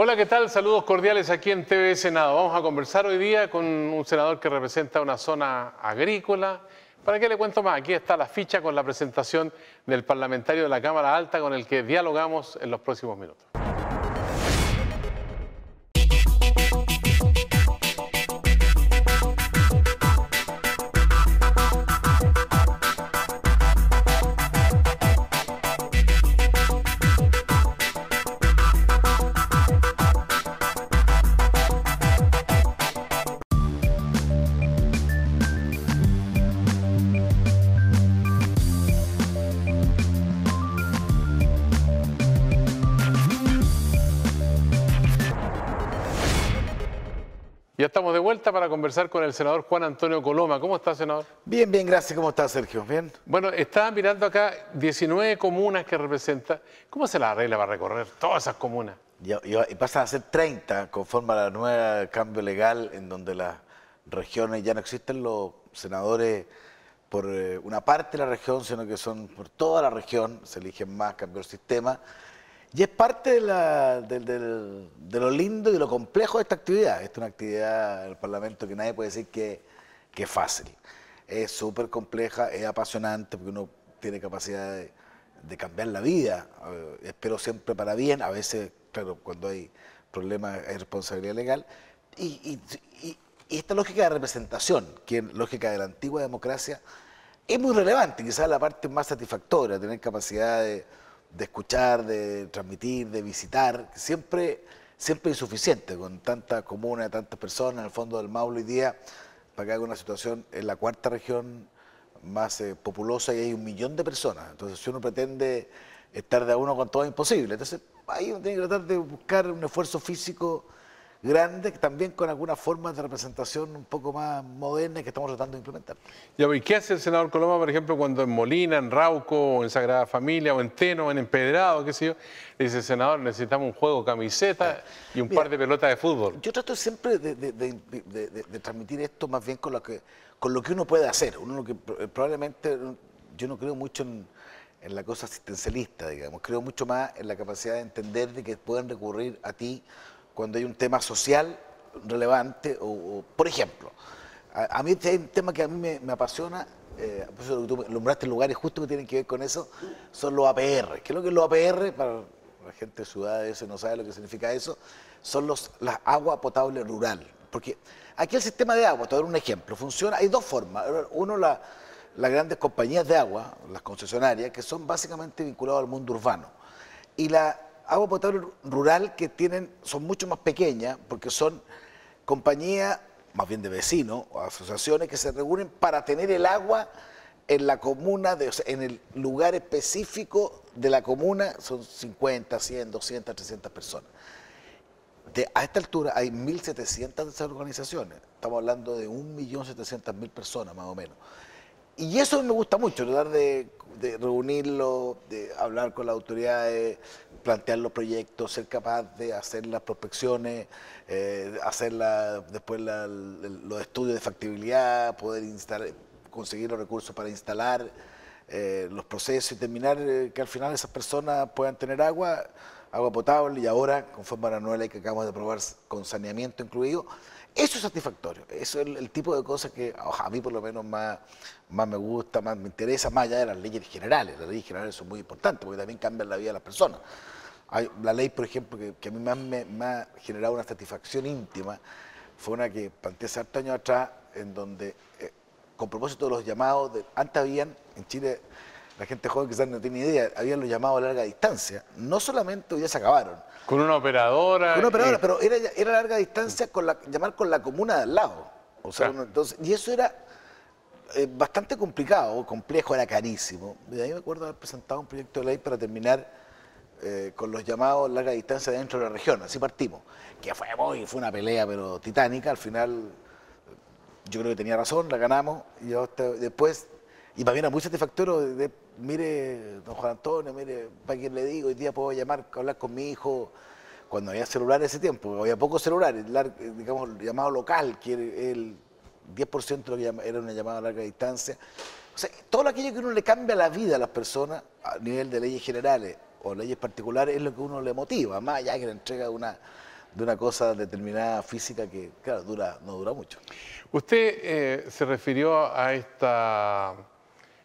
Hola, ¿qué tal? Saludos cordiales aquí en TV Senado. Vamos a conversar hoy día con un senador que representa una zona agrícola. ¿Para qué le cuento más? Aquí está la ficha con la presentación del parlamentario de la Cámara Alta con el que dialogamos en los próximos minutos. Ya estamos de vuelta para conversar con el senador Juan Antonio Coloma. ¿Cómo está, senador? Bien, bien, gracias. ¿Cómo está, Sergio? ¿Bien? Bueno, estaba mirando acá 19 comunas que representa. ¿Cómo se la arregla para recorrer todas esas comunas? Y pasan a ser 30 conforme a la nueva cambio legal en donde las regiones ya no existen los senadores por una parte de la región, sino que son por toda la región, se eligen más, cambió el sistema. Y es parte de lo lindo y de lo complejo de esta actividad. Esta es una actividad del Parlamento que nadie puede decir que es fácil. Es súper compleja, es apasionante porque uno tiene capacidad de cambiar la vida. Espero siempre para bien, a veces, claro, cuando hay problemas hay responsabilidad legal. Y esta lógica de representación, que es lógica de la antigua democracia, es muy relevante, quizás la parte más satisfactoria, tener capacidad de escuchar, de transmitir, de visitar, siempre insuficiente con tantas comunas, tantas personas. En el fondo del Maule hoy día, para que haga una situación, es la cuarta región más populosa y hay 1 millón de personas. Entonces, si uno pretende estar de a uno con todo, es imposible. Entonces, ahí uno tiene que tratar de buscar un esfuerzo físico grande, también con algunas formas de representación un poco más modernas que estamos tratando de implementar. ¿Y qué hace el senador Coloma, por ejemplo, cuando en Molina, en Rauco, o en Sagrada Familia, o en Teno, en Empedrado, qué sé yo, le dice, senador, necesitamos un juego camiseta y un par de pelotas de fútbol? Yo trato siempre de transmitir esto más bien con lo que uno puede hacer. Uno que probablemente, yo no creo mucho en la cosa asistencialista, digamos, creo mucho más en la capacidad de entender de que pueden recurrir a ti cuando hay un tema social relevante, por ejemplo, a mí hay un tema que a mí me apasiona, por eso tú nombraste lugares justo que tienen que ver con eso, son los APR. ¿Qué es lo que es los APR? Para la gente de ciudades no sabe lo que significa eso, son las agua potable rural. Porque aquí el sistema de agua, te voy a dar un ejemplo, funciona, hay dos formas. Uno, las grandes compañías de agua, las concesionarias, que son básicamente vinculadas al mundo urbano. Y la agua potable rural que son mucho más pequeñas porque son compañías más bien de vecinos o asociaciones que se reúnen para tener el agua en la comuna, o sea, en el lugar específico de la comuna, son 50, 100, 200, 300 personas. A esta altura hay 1.700 de esas organizaciones, estamos hablando de 1.700.000 personas más o menos. Y eso me gusta mucho, tratar de reunirlo, de hablar con las autoridades, plantear los proyectos, ser capaz de hacer las prospecciones, hacer después los estudios de factibilidad, poder conseguir los recursos para instalar los procesos y terminar que al final esas personas puedan tener agua potable y ahora, conforme a la nueva ley que acabamos de aprobar con saneamiento incluido. Eso es satisfactorio, eso es el tipo de cosas que a mí por lo menos más me gusta, más me interesa, más allá de las leyes generales. Las leyes generales son muy importantes porque también cambian la vida de las personas. La ley, por ejemplo, que a mí más me ha generado una satisfacción íntima, fue una que planteé hace hartos años atrás, en donde, con propósito de los llamados, antes habían, en Chile, la gente joven quizás no tiene idea, habían los llamados a larga distancia, no solamente hoy ya se acabaron. Con una operadora. Con una operadora, pero era larga distancia llamar con la comuna de al lado. O sea, Claro. entonces, y eso era bastante complicado, complejo, era carísimo. Y de ahí me acuerdo haber presentado un proyecto de ley para terminar con los llamados larga distancia dentro de la región. Así partimos. Que fue una pelea, pero titánica. Al final, yo creo que tenía razón, la ganamos. Y después, y para mí era muy satisfactorio, mire, don Juan Antonio, mire, para quien le digo, hoy día puedo hablar con mi hijo, cuando había celular ese tiempo, había pocos celulares, digamos, el llamado local, que era el 10% de lo que era una llamada a larga distancia. O sea, todo aquello que uno le cambia la vida a las personas a nivel de leyes generales o leyes particulares es lo que uno le motiva, más allá que le entrega de una cosa determinada física que, claro, no dura mucho. Usted se refirió a esta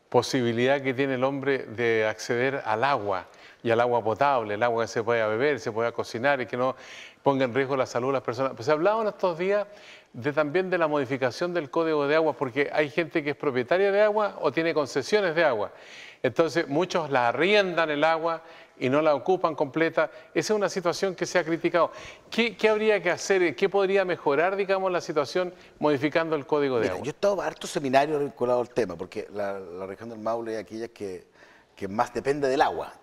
posibilidad que tiene el hombre de acceder al agua y al agua potable, el agua que se pueda beber, se pueda cocinar y que no ponga en riesgo la salud de las personas. Pues se ha hablado en estos días también de la modificación del Código de Agua, porque hay gente que es propietaria de agua o tiene concesiones de agua. Entonces muchos la arriendan el agua y no la ocupan completa. Esa es una situación que se ha criticado. ¿Qué habría que hacer? ¿Qué podría mejorar, digamos, la situación modificando el Código de Agua? Yo he estado a hartos seminarios vinculados al tema, porque la región del Maule es aquella que más depende del agua.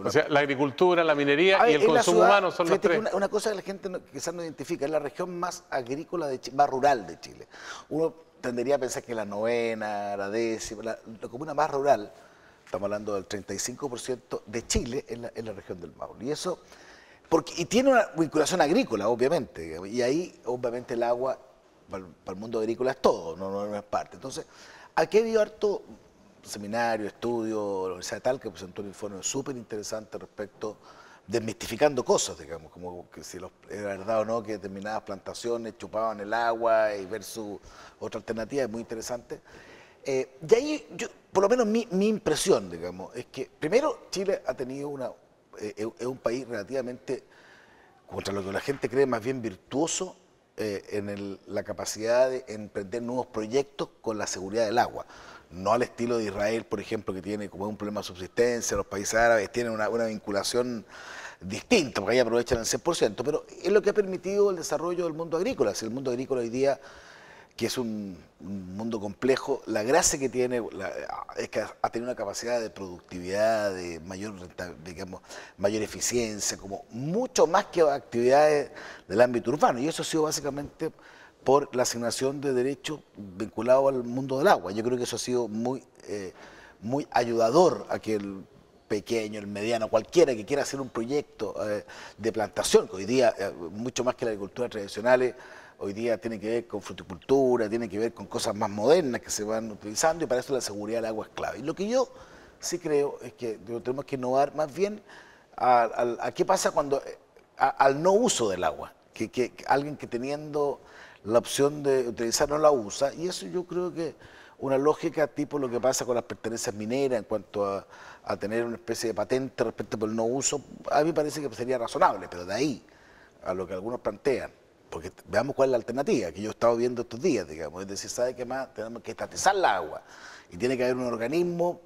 O sea, la agricultura, la minería y el consumo humano son los tres. Una cosa que la gente quizás no identifica, es la región más agrícola, más rural de Chile. Uno tendería a pensar que la novena, la décima, la comuna más rural, estamos hablando del 35% de Chile en la región del Maule. Y eso, y tiene una vinculación agrícola, obviamente, digamos, y ahí, obviamente, el agua para el mundo agrícola es todo, no es parte. Entonces, aquí ha habido harto seminario, estudio, la Universidad de Talca presentó un informe súper interesante respecto, desmistificando cosas, digamos, como que si era verdad o no que determinadas plantaciones chupaban el agua y versus otra alternativa, es muy interesante. Y ahí, por lo menos mi impresión, digamos, es que primero Chile ha tenido es un país relativamente, contra lo que la gente cree, más bien virtuoso en la capacidad de emprender nuevos proyectos con la seguridad del agua. No al estilo de Israel, por ejemplo, que tiene como un problema de subsistencia, los países árabes tienen una vinculación distinta, porque ahí aprovechan el 100%, pero es lo que ha permitido el desarrollo del mundo agrícola. Si el mundo agrícola hoy día, que es un mundo complejo, la gracia que tiene es que ha tenido una capacidad de productividad, de mayor eficiencia, como mucho más que actividades del ámbito urbano, y eso ha sido básicamente por la asignación de derechos vinculados al mundo del agua. Yo creo que eso ha sido muy ayudador a que el pequeño, el mediano, cualquiera que quiera hacer un proyecto de plantación, que hoy día, mucho más que la agricultura tradicional, hoy día tiene que ver con fruticultura, tiene que ver con cosas más modernas que se van utilizando, y para eso la seguridad del agua es clave. Y lo que yo sí creo es que tenemos que innovar más bien a qué pasa cuando al no uso del agua, que alguien que teniendo la opción de utilizar no la usa, y eso yo creo que una lógica tipo lo que pasa con las pertenencias mineras en cuanto a tener una especie de patente respecto por el no uso, a mí me parece que sería razonable, pero de ahí a lo que algunos plantean, porque veamos cuál es la alternativa, que yo he estado viendo estos días, digamos, es decir, ¿sabe qué más? Tenemos que estatizar la agua, y tiene que haber un organismo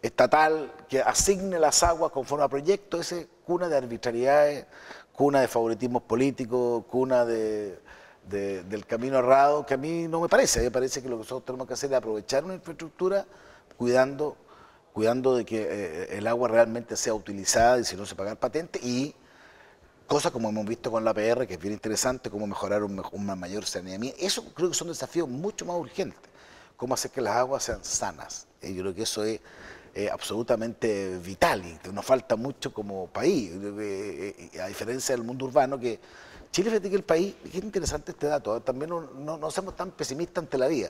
estatal que asigne las aguas conforme a proyectos, ese es cuna de arbitrariedades, cuna de favoritismos políticos, cuna del camino errado, que a mí no me parece. A mí me parece que lo que nosotros tenemos que hacer es aprovechar una infraestructura cuidando de que el agua realmente sea utilizada y si no se pagar patente, y cosas como hemos visto con la APR, que es bien interesante, cómo mejorar un mayor saneamiento. Eso creo que son desafíos mucho más urgentes. Cómo hacer que las aguas sean sanas. Y yo creo que eso es absolutamente vital y nos falta mucho como país. A diferencia del mundo urbano, que Chile, fíjate que el país, es interesante este dato, también no seamos tan pesimistas ante la vida.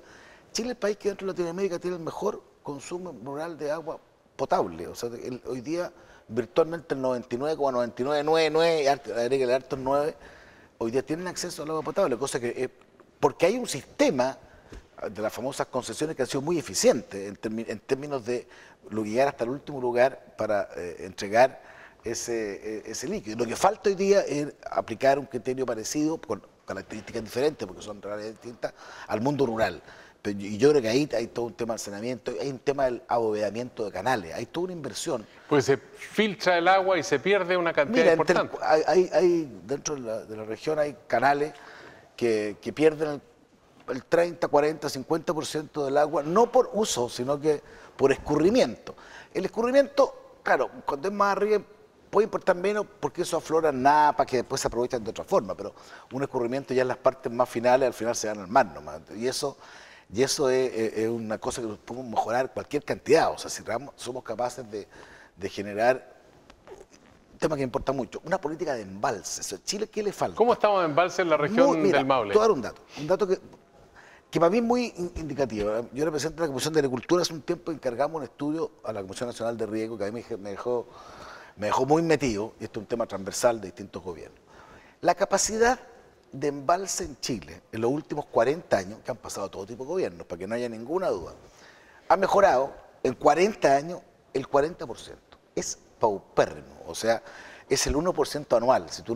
Chile es el país que dentro de Latinoamérica tiene el mejor consumo rural de agua potable. O sea, hoy día virtualmente el 99,9999, agrégale hartos 9, hoy día tienen acceso al agua potable, cosa que porque hay un sistema de las famosas concesiones que ha sido muy eficiente en términos de llegar hasta el último lugar para entregar ese líquido. Lo que falta hoy día es aplicar un criterio parecido, con características diferentes, porque son realidades distintas, al mundo rural. Y yo creo que ahí hay todo un tema de saneamiento, hay un tema del abovedamiento de canales, hay toda una inversión. Pues se filtra el agua y se pierde una cantidad importante. Dentro de la región hay canales que pierden el 30, 40, 50% del agua, no por uso, sino que por escurrimiento. El escurrimiento, claro, cuando es más arriba puede importar menos porque eso aflora napas que después se aprovechan de otra forma, pero un escurrimiento ya en las partes más finales, al final se van al mar nomás. Y eso es una cosa que podemos mejorar cualquier cantidad. O sea, si somos capaces de generar un tema que importa mucho, una política de embalses. Chile, ¿qué le falta? ¿Cómo estamos en embalses en la región del Maule? Te voy a dar un dato que para mí es muy indicativo. Yo represento la Comisión de Agricultura, hace un tiempo encargamos un estudio a la Comisión Nacional de Riego, que a mí me dejó muy metido, y esto es un tema transversal de distintos gobiernos. La capacidad de embalse en Chile en los últimos 40 años, que han pasado todo tipo de gobiernos, para que no haya ninguna duda, ha mejorado en 40 años el 40%. Es paupérrimo, o sea, es el 1% anual, si tú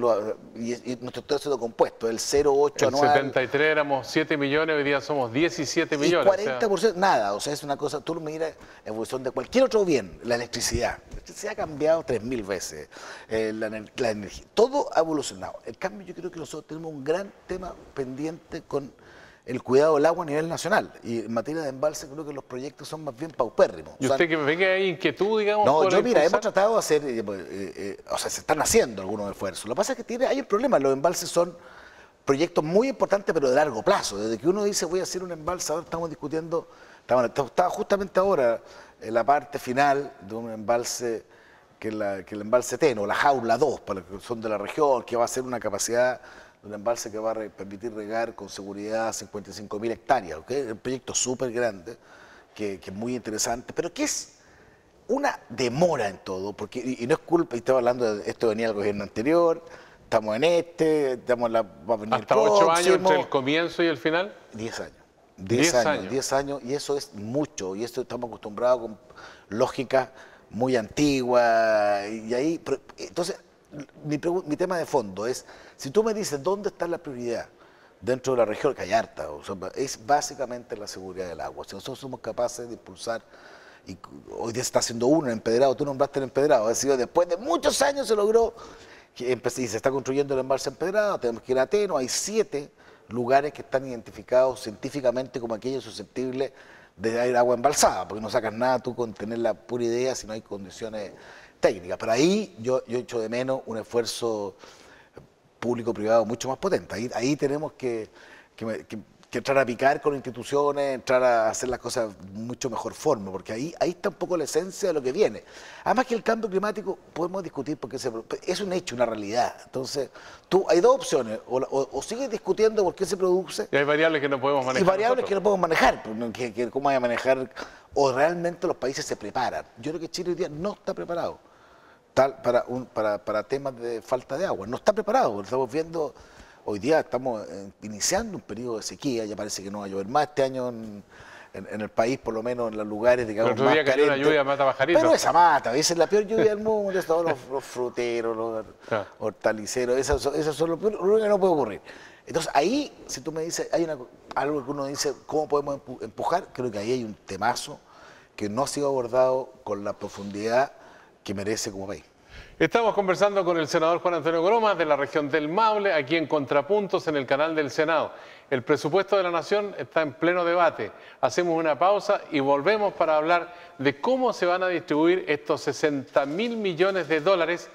y nuestro tercio de compuesto, el 0,8 anual. En 73 éramos 7 millones, hoy día somos 17 millones. Y 40%, nada, o sea, es una cosa, tú lo miras en función de cualquier otro bien, la electricidad. La electricidad ha cambiado 3000 veces, la energía, todo ha evolucionado. En cambio, yo creo que nosotros tenemos un gran tema pendiente con el cuidado del agua a nivel nacional. Y en materia de embalse creo que los proyectos son más bien paupérrimos. ¿Y usted que ve que hay inquietud, digamos? No, yo mira, hemos tratado de hacer, o sea, se están haciendo algunos esfuerzos. Lo que pasa es que hay un problema, los embalses son proyectos muy importantes pero de largo plazo. Desde que uno dice voy a hacer un embalse, ahora estamos discutiendo, estaba justamente ahora en la parte final de un embalse, que el embalse Teno, la Jaula 2, para los que son de la región, que va a ser una capacidad de un embalse que va a permitir regar con seguridad 55.000 hectáreas, ¿okay? Es un proyecto súper grande, que es muy interesante, pero que es una demora en todo, porque, y no es culpa, y estaba hablando de esto, venía el gobierno anterior, estamos en estamos en la, va a venir ¿Hasta el 8 años entre el comienzo y el final? 10 años. 10 años, y eso es mucho, y esto estamos acostumbrados con lógica muy antigua, y ahí, entonces, mi tema de fondo es, si tú me dices dónde está la prioridad dentro de la región, que hay harta, o sea, es básicamente la seguridad del agua. Si nosotros somos capaces de impulsar, y hoy día se está haciendo uno en Empedrado, tú nombraste el Empedrado, es decir, después de muchos años se logró, y se está construyendo el embalse Empedrado, tenemos que ir a Teno, hay 7 lugares que están identificados científicamente como aquellos susceptibles de agua embalsada, porque no sacas nada tú con tener la pura idea si no hay condiciones técnicas. Pero ahí yo echo de menos un esfuerzo público-privado mucho más potente. Ahí tenemos que entrar a picar con instituciones, entrar a hacer las cosas de mucho mejor forma, porque ahí está un poco la esencia de lo que viene. Además que el cambio climático podemos discutir porque es un hecho, una realidad. Entonces, hay dos opciones, o sigues discutiendo por qué se produce. Y hay variables que no podemos manejar. Y variables que no podemos manejar, cómo hay a manejar, o realmente los países se preparan. Yo creo que Chile hoy día no está preparado para temas de falta de agua, no está preparado, estamos viendo. Hoy día estamos iniciando un periodo de sequía, ya parece que no va a llover más este año en el país, por lo menos en los lugares, digamos, más calientes. Cayó una lluvia mata pajaritos. Pero esa mata, esa es la peor lluvia del mundo, todos los fruteros, los hortaliceros, eso son lo que no puede ocurrir. Entonces ahí, si tú me dices, hay algo que uno dice, ¿cómo podemos empujar? Creo que ahí hay un temazo que no ha sido abordado con la profundidad que merece como país. Estamos conversando con el senador Juan Antonio Coloma de la región del Maule, aquí en Contrapuntos en el canal del Senado. El presupuesto de la Nación está en pleno debate. Hacemos una pausa y volvemos para hablar de cómo se van a distribuir estos 60.000 millones de dólares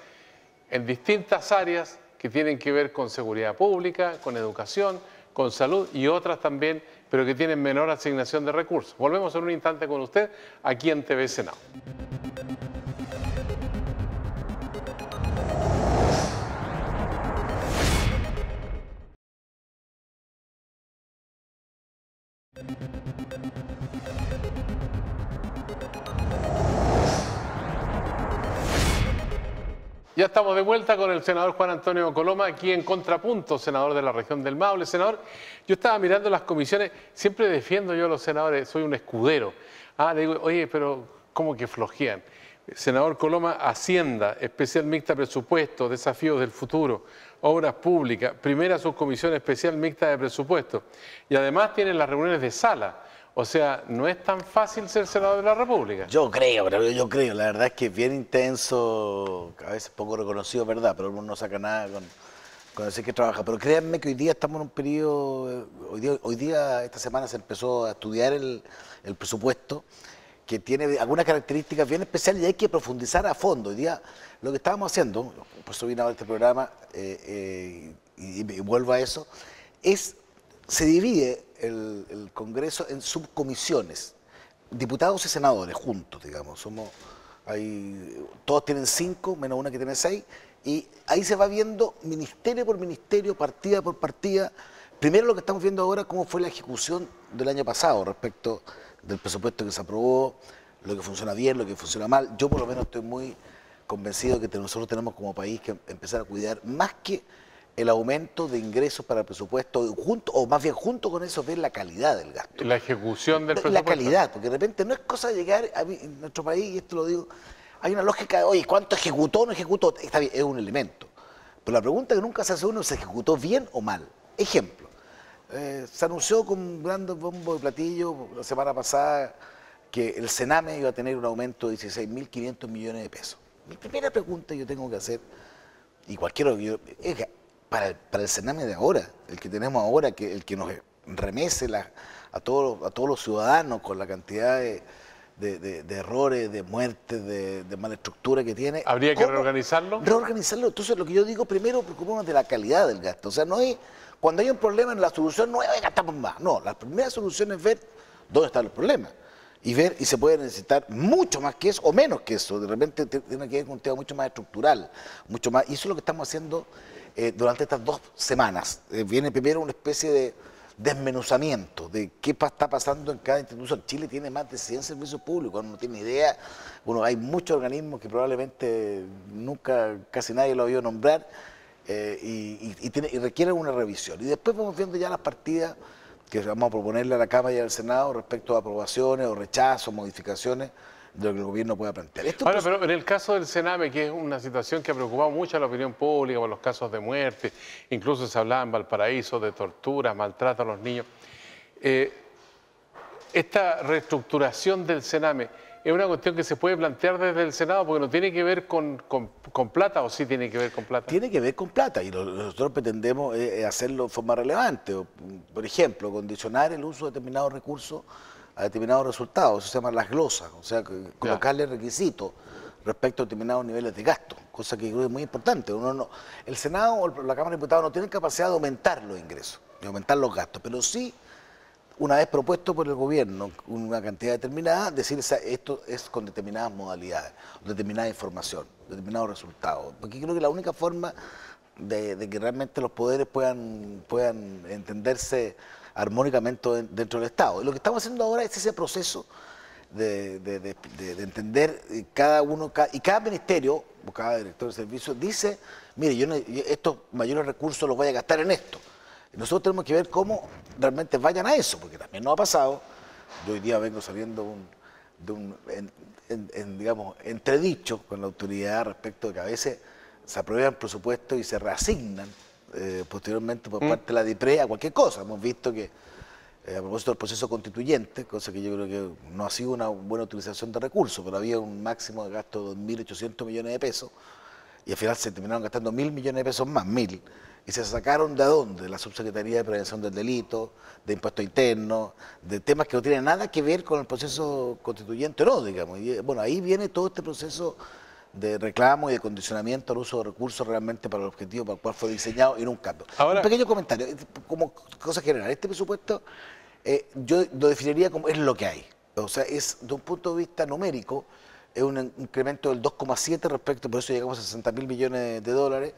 en distintas áreas que tienen que ver con seguridad pública, con educación, con salud y otras también, pero que tienen menor asignación de recursos. Volvemos en un instante con usted aquí en TV Senado. Ya estamos de vuelta con el senador Juan Antonio Coloma, aquí en Contrapunto, senador de la región del Maule. Senador, yo estaba mirando las comisiones, siempre defiendo yo a los senadores, soy un escudero. Le digo, oye, pero ¿cómo que flojean? Senador Coloma, Hacienda, Especial Mixta Presupuesto, Desafíos del Futuro, Obras Públicas, primera subcomisión especial mixta de presupuesto. Y además tienen las reuniones de sala. O sea, no es tan fácil ser senador de la República. Yo creo, la verdad es que es bien intenso, a veces poco reconocido, ¿verdad? Pero uno no saca nada con decir que trabaja. Pero créanme que hoy día estamos en un periodo, hoy día esta semana se empezó a estudiar el presupuesto, que tiene algunas características bien especiales y hay que profundizar a fondo. Hoy día lo que estábamos haciendo, por eso vine a ver este programa y vuelvo a eso, se divide el Congreso en subcomisiones, diputados y senadores juntos, digamos. Todos tienen 5, menos una que tiene 6, y ahí se va viendo ministerio por ministerio, partida por partida. Primero lo que estamos viendo ahora, cómo fue la ejecución del año pasado respecto del presupuesto que se aprobó, lo que funciona bien, lo que funciona mal. Yo por lo menos estoy muy convencido que nosotros tenemos como país que empezar a cuidar más que el aumento de ingresos para el presupuesto, o más bien junto con eso ver la calidad del gasto. La ejecución del presupuesto. La calidad, porque de repente no es cosa de llegar a mí, en nuestro país, y esto lo digo, hay una lógica de, oye, ¿cuánto ejecutó o no ejecutó? Está bien, es un elemento. Pero la pregunta que nunca se hace uno es, ¿se ejecutó bien o mal? Ejemplo, se anunció con grandes bombo de platillo la semana pasada que el Sename iba a tener un aumento de 16.500 millones de pesos. Mi primera pregunta que yo tengo que hacer, y cualquiera, es que para el Sename de ahora, el que tenemos ahora, el que nos remece a todos los ciudadanos con la cantidad de errores, de muertes, de mala estructura que tiene. ¿Habría que reorganizarlo? Reorganizarlo. Entonces, lo que yo digo, primero, preocupémonos de la calidad del gasto. O sea, no es, cuando hay un problema, la solución no es, gastamos más. No, la primera solución es ver dónde está el problema. Y ver, y se puede necesitar mucho más que eso, o menos que eso. De repente tiene que haber un tema mucho más estructural, mucho más. Y eso es lo que estamos haciendo durante estas 2 semanas. Viene primero una especie de desmenuzamiento de qué está pasando en cada institución. Chile tiene más de 100 servicios públicos, uno no tiene idea. Bueno, hay muchos organismos que probablemente nunca, casi nadie lo ha oído nombrar, y requieren una revisión. Y después vamos viendo ya las partidas que vamos a proponerle a la Cámara y al Senado respecto a aprobaciones o rechazos, modificaciones de lo que el gobierno pueda plantear. Ahora, pero en el caso del Sename, que es una situación que ha preocupado mucho a la opinión pública por los casos de muerte, incluso se hablaba en Valparaíso de tortura, maltrato a los niños, esta reestructuración del Sename es una cuestión que se puede plantear desde el Senado porque no tiene que ver con plata, ¿o sí tiene que ver con plata? Tiene que ver con plata y nosotros pretendemos hacerlo de forma relevante. Por ejemplo, condicionar el uso de determinados recursos a determinados resultados. Eso se llama las glosas, o sea, colocarle requisitos respecto a determinados niveles de gasto, cosa que creo que es muy importante. El Senado o la Cámara de Diputados no tienen capacidad de aumentar los ingresos, de aumentar los gastos, pero sí, una vez propuesto por el gobierno una cantidad determinada, decir esto es con determinadas modalidades, determinada información, determinados resultados. Porque creo que la única forma de que realmente los poderes puedan entenderse armónicamente dentro del Estado. Y lo que estamos haciendo ahora es ese proceso de entender cada uno, y cada ministerio, o cada director de servicio, dice, mire, yo estos mayores recursos los voy a gastar en esto. Nosotros tenemos que ver cómo realmente vayan a eso, porque también nos ha pasado. Yo hoy día vengo saliendo digamos, entredicho con la autoridad respecto de que a veces se aprueban presupuestos y se reasignan posteriormente por parte de la DIPRE a cualquier cosa. Hemos visto que a propósito del proceso constituyente, cosa que yo creo que no ha sido una buena utilización de recursos, pero había un máximo de gasto de 2.800 millones de pesos y al final se terminaron gastando 1.000 millones de pesos más, 1.000. Y se sacaron ¿de dónde? De la Subsecretaría de Prevención del Delito, de Impuestos Internos, de temas que no tienen nada que ver con el proceso constituyente, no, digamos. Y, bueno, ahí viene todo este proceso de reclamo y de condicionamiento al uso de recursos realmente para el objetivo para el cual fue diseñado y no un cambio. Ahora, un pequeño comentario, como cosa general. Este presupuesto yo lo definiría como es lo que hay. O sea, es de un punto de vista numérico, es un incremento del 2,7 respecto, por eso llegamos a 60.000 millones de dólares.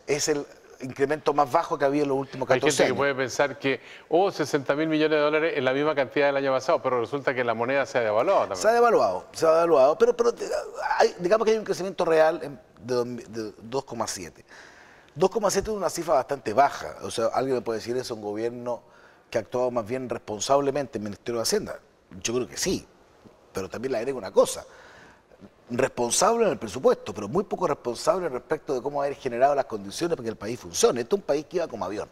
Es el incremento más bajo que había en los últimos 14 años. Hay gente que puede pensar que 60.000 millones de dólares es la misma cantidad del año pasado, pero resulta que la moneda se ha devaluado también. Se ha devaluado, pero digamos que hay un crecimiento real de 2,7. 2,7 es una cifra bastante baja, o sea, alguien me puede decir eso, un gobierno que ha actuado más bien responsablemente en el Ministerio de Hacienda. Yo creo que sí, pero también le agrego una cosa. Responsable en el presupuesto, pero muy poco responsable respecto de cómo haber generado las condiciones para que el país funcione. Esto es un país que iba como avión.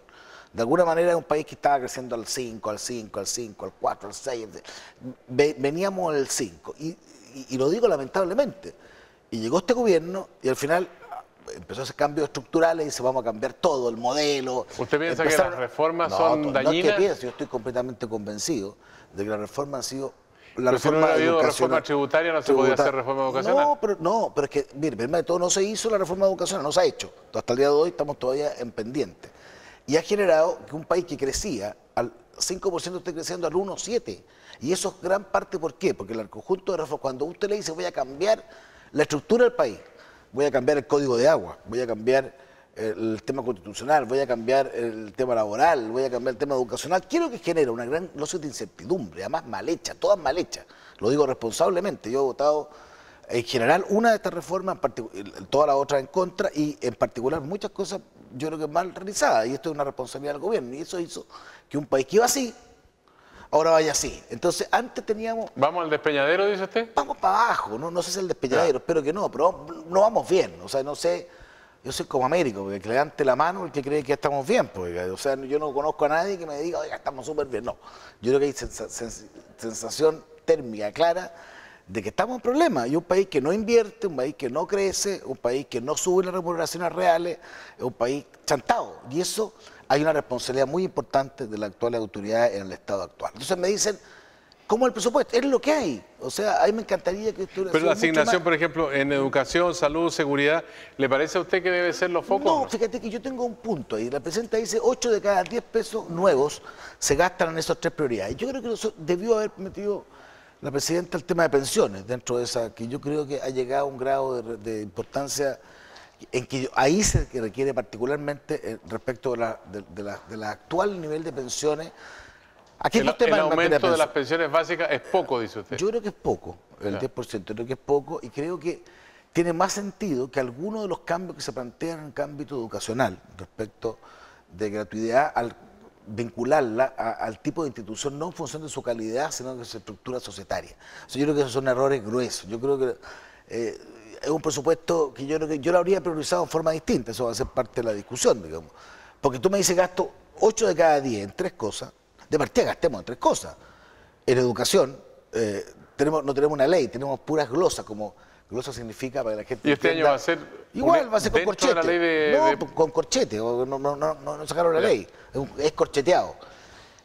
De alguna manera es un país que estaba creciendo al 5, al 5, al 5, al 4, al 6. Veníamos al 5. Y lo digo lamentablemente. Y llegó este gobierno y al final empezó a hacer cambios estructurales y dice vamos a cambiar todo, el modelo. ¿Usted piensa que las reformas son dañinas? No es que piense, yo estoy completamente convencido de que las reformas han sido... Pero si no hubiera habido reforma tributaria, no se podía hacer reforma educacional. No, pero es que, mire, primero de todo no se hizo la reforma educacional, no se ha hecho. Hasta el día de hoy estamos todavía en pendiente. Y ha generado que un país que crecía al 5% esté creciendo al 1,7%. Y eso es gran parte, ¿por qué? Porque el conjunto de reformas, cuando usted le dice voy a cambiar la estructura del país, voy a cambiar el código de agua, voy a cambiar el tema constitucional, voy a cambiar el tema laboral, voy a cambiar el tema educacional, quiero que genere una gran dosis de incertidumbre, además mal hecha, todas mal hechas, lo digo responsablemente. Yo he votado en general, una de estas reformas, todas las otras en contra, y en particular muchas cosas yo creo que mal realizadas, y esto es una responsabilidad del gobierno, y eso hizo que un país que iba así, ahora vaya así. Entonces, antes teníamos... ¿Vamos al despeñadero, dice usted? Vamos para abajo, no sé si el despeñadero, espero que no, pero no vamos bien, o sea, no sé, yo soy como Américo, porque que levante la mano el que cree que ya estamos bien, pues, o sea, yo no conozco a nadie que me diga, oiga, estamos súper bien, no. Yo creo que hay sensación térmica clara de que estamos en problemas, y un país que no invierte, un país que no crece, un país que no sube las remuneraciones reales, es un país chantado, y eso hay una responsabilidad muy importante de las actuales autoridades en el estado actual. Entonces me dicen, ¿cómo el presupuesto? Es lo que hay, o sea, a mí me encantaría que estuviera... Pero la asignación, por ejemplo, en educación, salud, seguridad, ¿le parece a usted que debe ser los focos? No, fíjate que yo tengo un punto ahí, la presidenta dice 8 de cada 10 pesos nuevos se gastan en esas 3 prioridades. Yo creo que eso debió haber metido la presidenta el tema de pensiones dentro de esa, que yo creo que ha llegado a un grado de importancia en que ahí se requiere particularmente respecto de la actual nivel de pensiones. Aquí el aumento de las pensiones básicas es poco, dice usted. Yo creo que es poco, el 10%, creo que es poco, y creo que tiene más sentido que algunos de los cambios que se plantean en el ámbito educacional respecto de gratuidad al vincularla al tipo de institución, no en función de su calidad, sino de su estructura societaria. O sea, yo creo que esos son errores gruesos. Yo creo que es un presupuesto que yo creo que yo lo habría priorizado en forma distinta, eso va a ser parte de la discusión, digamos. Porque tú me dices gasto 8 de cada 10 en 3 cosas, de partida gastemos en 3 cosas. En educación no tenemos una ley, tenemos puras glosas, como glosa significa para que la gente ¿Y este año va a ser igual, va a ser con corchete? La ley con corchete, no sacaron la ley, es corcheteado.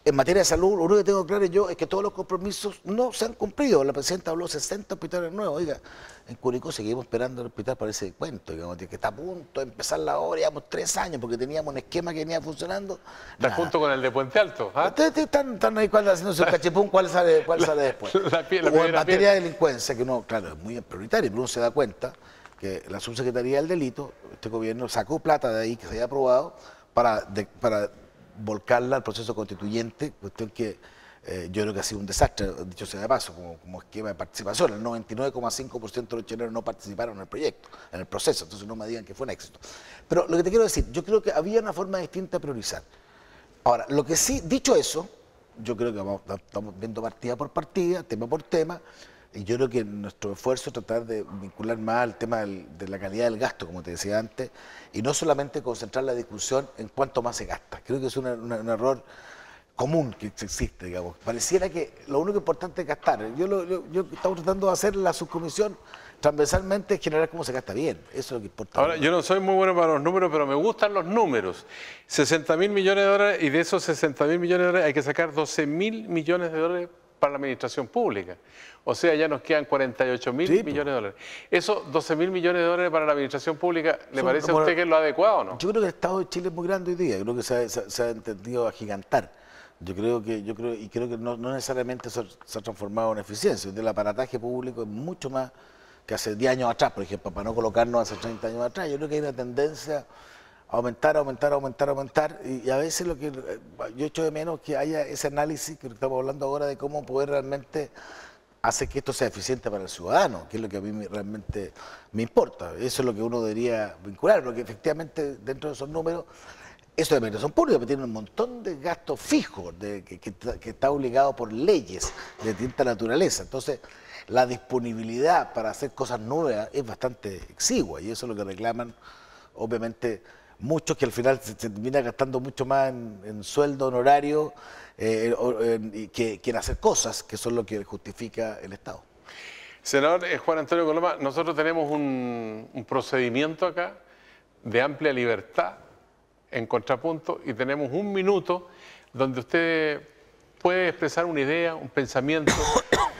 En materia de salud, lo único que tengo claro yo es que todos los compromisos no se han cumplido. La presidenta habló 60 hospitales nuevos. Oiga, en Curicó seguimos esperando el hospital para ese cuento, digamos, que está a punto de empezar la obra, llevamos 3 años porque teníamos un esquema que venía funcionando. Está junto con el de Puente Alto. ¿Ah? Ustedes están ahí haciéndose el cachipún, ¿cuál sale después? O en materia de delincuencia, que uno, claro, es muy prioritario, pero uno se da cuenta que la subsecretaría del delito, este gobierno sacó plata de ahí que se había aprobado para volcarla al proceso constituyente, cuestión que yo creo que ha sido un desastre, dicho sea de paso, como esquema de participación. El 99,5% de los chilenos no participaron en el proyecto, en el proceso, entonces no me digan que fue un éxito. Pero lo que te quiero decir, yo creo que había una forma distinta de priorizar. Ahora, lo que sí, dicho eso, yo creo que estamos viendo partida por partida, tema por tema, y yo creo que nuestro esfuerzo es tratar de vincular más al tema de la calidad del gasto, como te decía antes, y no solamente concentrar la discusión en cuánto más se gasta. Creo que es un error común que existe, digamos. Pareciera que lo único importante es gastar. Yo estamos tratando de hacer la subcomisión transversalmente, generar cómo se gasta bien. Eso es lo que importa. Ahora, yo no soy muy bueno para los números, pero me gustan los números. 60.000 millones de dólares, y de esos 60.000 millones de dólares hay que sacar 12.000 millones de dólares para la administración pública. O sea, ya nos quedan 48.000 millones de dólares. ¿Esos 12.000 millones de dólares para la administración pública, le parece a usted que es lo adecuado o no? Yo creo que el Estado de Chile es muy grande hoy día. Yo creo que se ha entendido agigantar. Yo creo que no necesariamente se ha transformado en eficiencia. El aparataje público es mucho más que hace 10 años atrás, por ejemplo, para no colocarnos hace 30 años atrás. Yo creo que hay una tendencia a aumentar, y a veces lo que yo echo de menos es que haya ese análisis que estamos hablando ahora de cómo poder realmente hacer que esto sea eficiente para el ciudadano, que es lo que a mí realmente me importa. Eso es lo que uno debería vincular, porque efectivamente dentro de esos números, eso de administración pública, pero tiene un montón de gastos fijos que está obligado por leyes de distinta naturaleza. Entonces, la disponibilidad para hacer cosas nuevas es bastante exigua, y eso es lo que reclaman, obviamente, muchos, que al final se termina gastando mucho más en sueldo honorario que en hacer cosas, que son lo que justifica el Estado. Senador Juan Antonio Coloma, nosotros tenemos un procedimiento acá de amplia libertad en contrapunto, y tenemos 1 minuto donde usted puede expresar una idea, un pensamiento,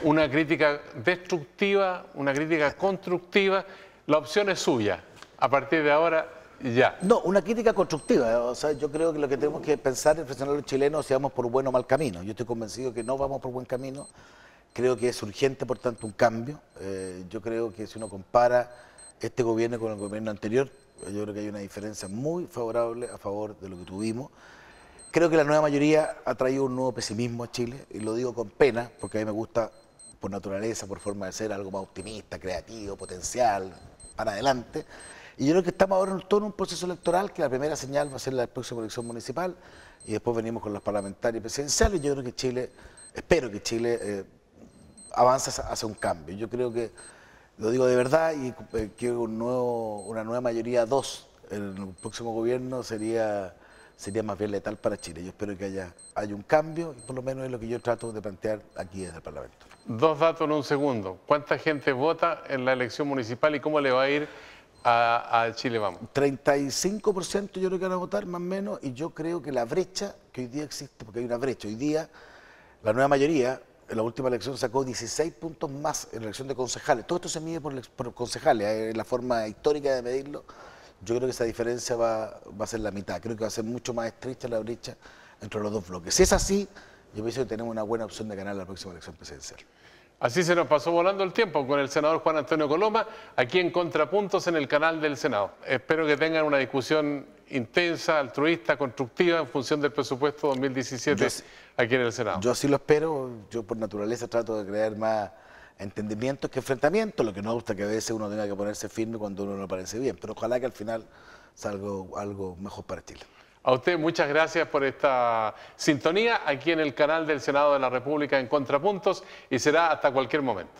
una crítica destructiva, una crítica constructiva. La opción es suya. A partir de ahora, ya. No, una crítica constructiva. O sea, yo creo que lo que tenemos que pensar es presionar a los chilenos si vamos por buen o mal camino. Yo estoy convencido que no vamos por buen camino. Creo que es urgente, por tanto, un cambio. Yo creo que si uno compara este gobierno con el gobierno anterior, yo creo que hay una diferencia muy favorable a favor de lo que tuvimos. Creo que la nueva mayoría ha traído un nuevo pesimismo a Chile, y lo digo con pena, porque a mí me gusta por naturaleza, por forma de ser, algo más optimista, creativo, potencial, para adelante. Y yo creo que estamos ahora en todo un proceso electoral, que la primera señal va a ser la próxima elección municipal, y después venimos con los parlamentarios y presidenciales. Yo creo que Chile, espero que Chile avance hacia un cambio. Yo creo que, lo digo de verdad, y que una nueva mayoría 2 en el próximo gobierno sería más bien letal para Chile. Yo espero que haya un cambio, y por lo menos es lo que yo trato de plantear aquí desde el Parlamento. Dos datos en un segundo. ¿Cuánta gente vota en la elección municipal y cómo le va a ir a Chile Vamos? 35% yo creo que van a votar, más o menos, y yo creo que la brecha que hoy día existe, porque hay una brecha, hoy día la nueva mayoría en la última elección sacó 16 puntos más en la elección de concejales. Todo esto se mide por concejales, es la forma histórica de medirlo. Yo creo que esa diferencia va a ser la mitad. Creo que va a ser mucho más estrecha la brecha entre los dos bloques. Si es así, yo pienso que tenemos una buena opción de ganar la próxima elección presidencial. Así se nos pasó volando el tiempo con el senador Juan Antonio Coloma, aquí en Contrapuntos en el canal del Senado. Espero que tengan una discusión intensa, altruista, constructiva en función del presupuesto 2017 aquí en el Senado. Yo así lo espero. Yo por naturaleza trato de crear más entendimientos que enfrentamientos, lo que no gusta que a veces uno tenga que ponerse firme cuando uno no le parece bien, pero ojalá que al final salga algo mejor para Chile. A usted muchas gracias por esta sintonía aquí en el canal del Senado de la República en Contrapuntos, y será hasta cualquier momento.